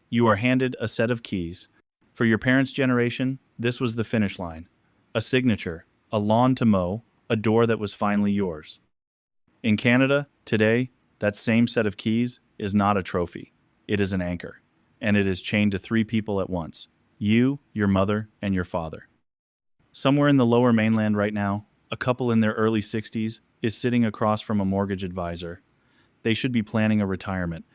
You are handed a set of keys. For your parents' generation, this was the finish line. A signature, a lawn to mow, a door that was finally yours. In Canada, today, that same set of keys is not a trophy. It is an anchor. And it is chained to three people at once. You, your mother, and your father. Somewhere in the lower mainland right now, a couple in their early 60s is sitting across from a mortgage advisor. They should be planning a retirement.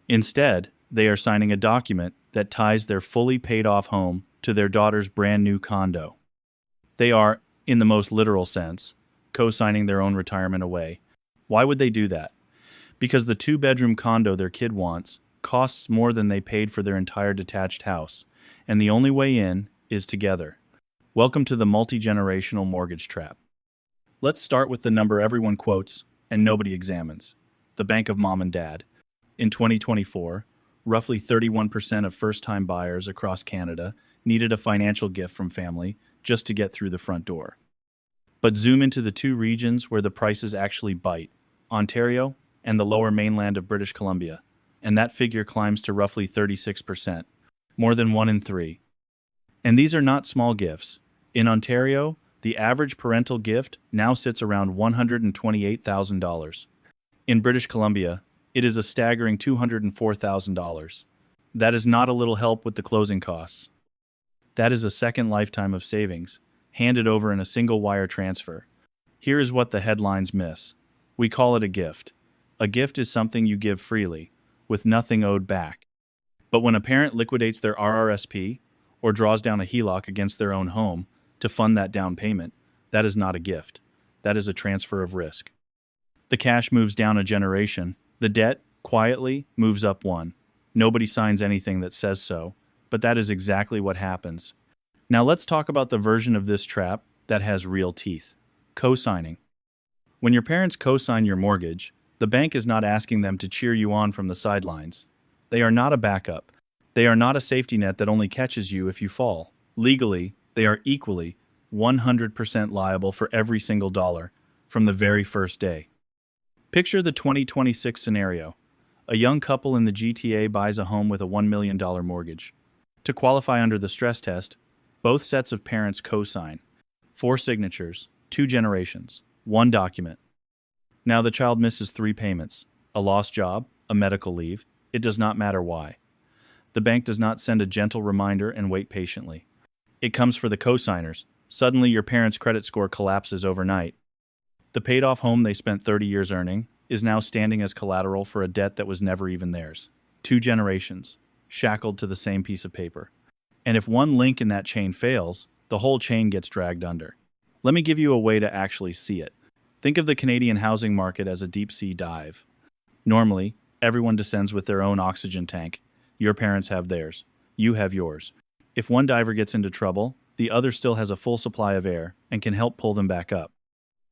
Instead, they are signing a document that ties their fully paid off home to their daughter's brand new condo. They are, in the most literal sense, co-signing their own retirement away. Why would they do that? Because the two-bedroom condo their kid wants costs more than they paid for their entire detached house, and the only way in is together. Welcome to the multi-generational mortgage trap. Let's start with the number everyone quotes and nobody examines, the bank of mom and dad. In 2024, roughly 31% of first-time buyers across Canada needed a financial gift from family just to get through the front door. But zoom into the two regions where the prices actually bite, Ontario and the lower mainland of British Columbia, and that figure climbs to roughly 36%, more than 1 in 3. And these are not small gifts. In Ontario, the average parental gift now sits around $128,000. In British Columbia, it is a staggering $204,000. That is not a little help with the closing costs. That is a second lifetime of savings, handed over in a single wire transfer. Here is what the headlines miss. We call it a gift. A gift is something you give freely, with nothing owed back. But when a parent liquidates their RRSP or draws down a HELOC against their own home to fund that down payment, that is not a gift. That is a transfer of risk. The cash moves down a generation. The debt, quietly, moves up one. Nobody signs anything that says so, but that is exactly what happens. Now let's talk about the version of this trap that has real teeth. Co-signing. When your parents co-sign your mortgage, the bank is not asking them to cheer you on from the sidelines. They are not a backup. They are not a safety net that only catches you if you fall. Legally, they are equally 100% liable for every single dollar from the very first day. Picture the 2026 scenario. A young couple in the GTA buys a home with a $1 million mortgage. To qualify under the stress test, both sets of parents co-sign. 4 signatures, 2 generations, 1 document. Now the child misses 3 payments, a lost job, a medical leave. It does not matter why. The bank does not send a gentle reminder and wait patiently. It comes for the co-signers. Suddenly your parents' credit score collapses overnight. The paid-off home they spent 30 years earning is now standing as collateral for a debt that was never even theirs. 2 generations, shackled to the same piece of paper. And if one link in that chain fails, the whole chain gets dragged under. Let me give you a way to actually see it. Think of the Canadian housing market as a deep-sea dive. Normally, everyone descends with their own oxygen tank. Your parents have theirs. You have yours. If one diver gets into trouble, the other still has a full supply of air and can help pull them back up.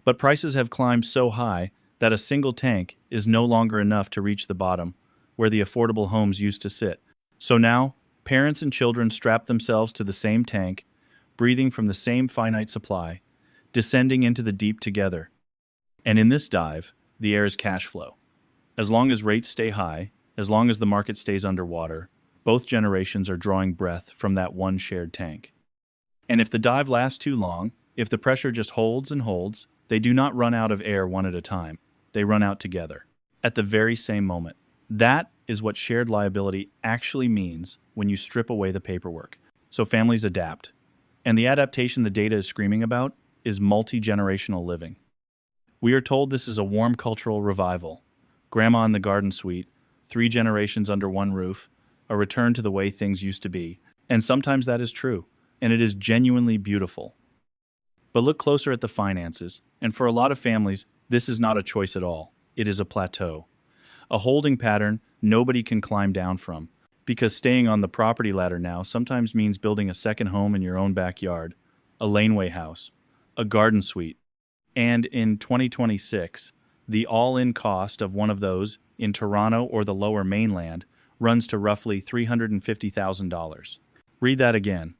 But prices have climbed so high that a single tank is no longer enough to reach the bottom, where the affordable homes used to sit. So now, parents and children strap themselves to the same tank, breathing from the same finite supply, descending into the deep together. And in this dive, the air is cash flow. As long as rates stay high, as long as the market stays underwater, both generations are drawing breath from that one shared tank. And if the dive lasts too long, if the pressure just holds and holds, they do not run out of air one at a time. They run out together, at the very same moment. That is what shared liability actually means when you strip away the paperwork. So families adapt. And the adaptation the data is screaming about is multi-generational living. We are told this is a warm cultural revival. Grandma in the garden suite, 3 generations under one roof, a return to the way things used to be. And sometimes that is true, and it is genuinely beautiful. But look closer at the finances, and for a lot of families, this is not a choice at all. It is a plateau. A holding pattern nobody can climb down from. Because staying on the property ladder now sometimes means building a second home in your own backyard, a laneway house, a garden suite. And in 2026, the all-in cost of one of those in Toronto or the lower mainland runs to roughly $350,000. Read that again.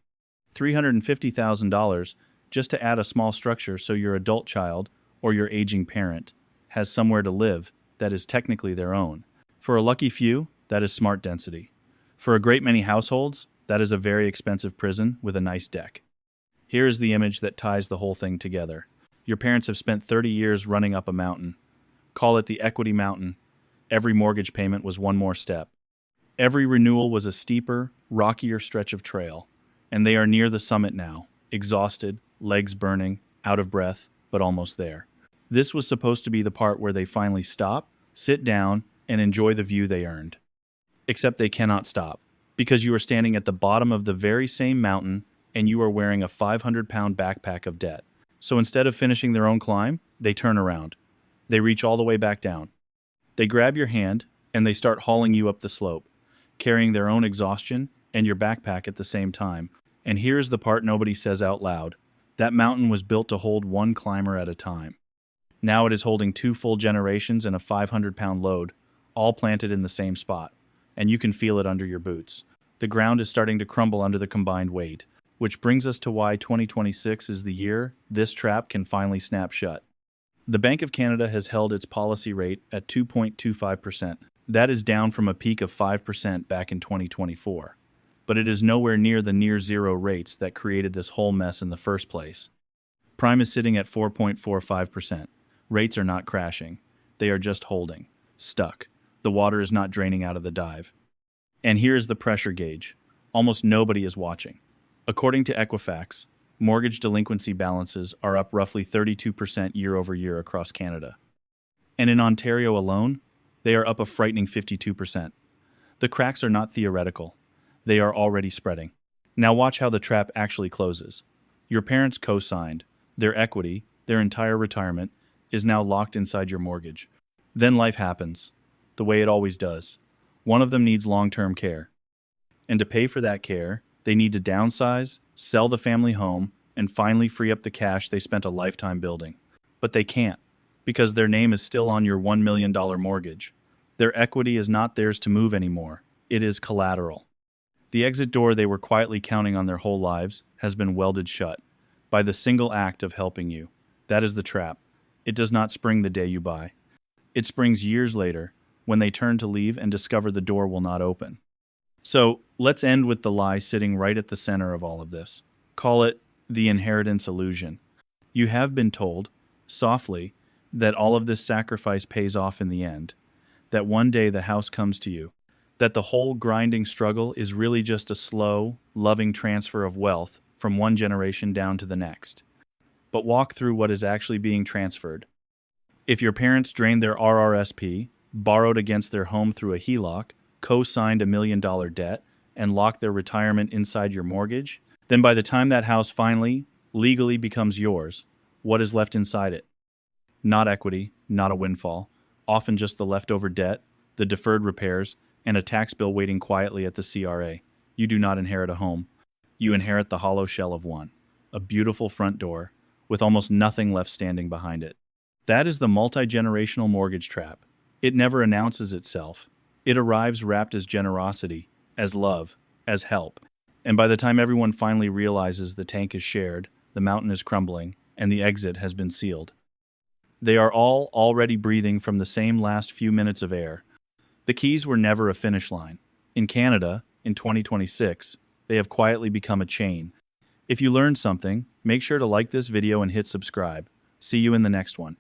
$350,000 just to add a small structure so your adult child or your aging parent has somewhere to live that is technically their own. For a lucky few, that is smart density. For a great many households, that is a very expensive prison with a nice deck. Here is the image that ties the whole thing together. Your parents have spent 30 years running up a mountain. Call it the equity mountain. Every mortgage payment was one more step. Every renewal was a steeper, rockier stretch of trail. And they are near the summit now, exhausted, legs burning, out of breath, but almost there. This was supposed to be the part where they finally stop, sit down, and enjoy the view they earned. Except they cannot stop, because you are standing at the bottom of the very same mountain and you are wearing a 500-pound backpack of debt. So instead of finishing their own climb, they turn around. They reach all the way back down. They grab your hand and they start hauling you up the slope, carrying their own exhaustion and your backpack at the same time. And here's the part nobody says out loud. That mountain was built to hold one climber at a time. Now it is holding 2 full generations and a 500-pound load, all planted in the same spot. And you can feel it under your boots. The ground is starting to crumble under the combined weight, which brings us to why 2026 is the year this trap can finally snap shut. The Bank of Canada has held its policy rate at 2.25%. That is down from a peak of 5% back in 2024. But it is nowhere near the near-zero rates that created this whole mess in the first place. Prime is sitting at 4.45%. Rates are not crashing. They are just holding. Stuck. The water is not draining out of the dive. And here is the pressure gauge. Almost nobody is watching. According to Equifax, mortgage delinquency balances are up roughly 32% year over year across Canada. And in Ontario alone, they are up a frightening 52%. The cracks are not theoretical. They are already spreading. Now watch how the trap actually closes. Your parents co-signed. Their equity, their entire retirement, is now locked inside your mortgage. Then life happens, the way it always does. One of them needs long-term care. And to pay for that care, they need to downsize, sell the family home, and finally free up the cash they spent a lifetime building. But they can't, because their name is still on your $1 million mortgage. Their equity is not theirs to move anymore. It is collateral. The exit door they were quietly counting on their whole lives has been welded shut by the single act of helping you. That is the trap. It does not spring the day you buy. It springs years later, when they turn to leave and discover the door will not open. So, let's end with the lie sitting right at the center of all of this. Call it the inheritance illusion. You have been told, softly, that all of this sacrifice pays off in the end, that one day the house comes to you, that the whole grinding struggle is really just a slow, loving transfer of wealth from one generation down to the next. But walk through what is actually being transferred. If your parents drained their RRSP, borrowed against their home through a HELOC, co-signed $1 million debt, and locked their retirement inside your mortgage, then by the time that house finally, legally becomes yours, what is left inside it? Not equity, not a windfall, often just the leftover debt, the deferred repairs, and a tax bill waiting quietly at the CRA. You do not inherit a home. You inherit the hollow shell of one, a beautiful front door, with almost nothing left standing behind it. That is the multi-generational mortgage trap. It never announces itself. It arrives wrapped as generosity, as love, as help. And by the time everyone finally realizes the tank is shared, the mountain is crumbling, and the exit has been sealed, they are all already breathing from the same last few minutes of air. The keys were never a finish line. In Canada, in 2026, they have quietly become a chain. If you learned something, make sure to like this video and hit subscribe. See you in the next one.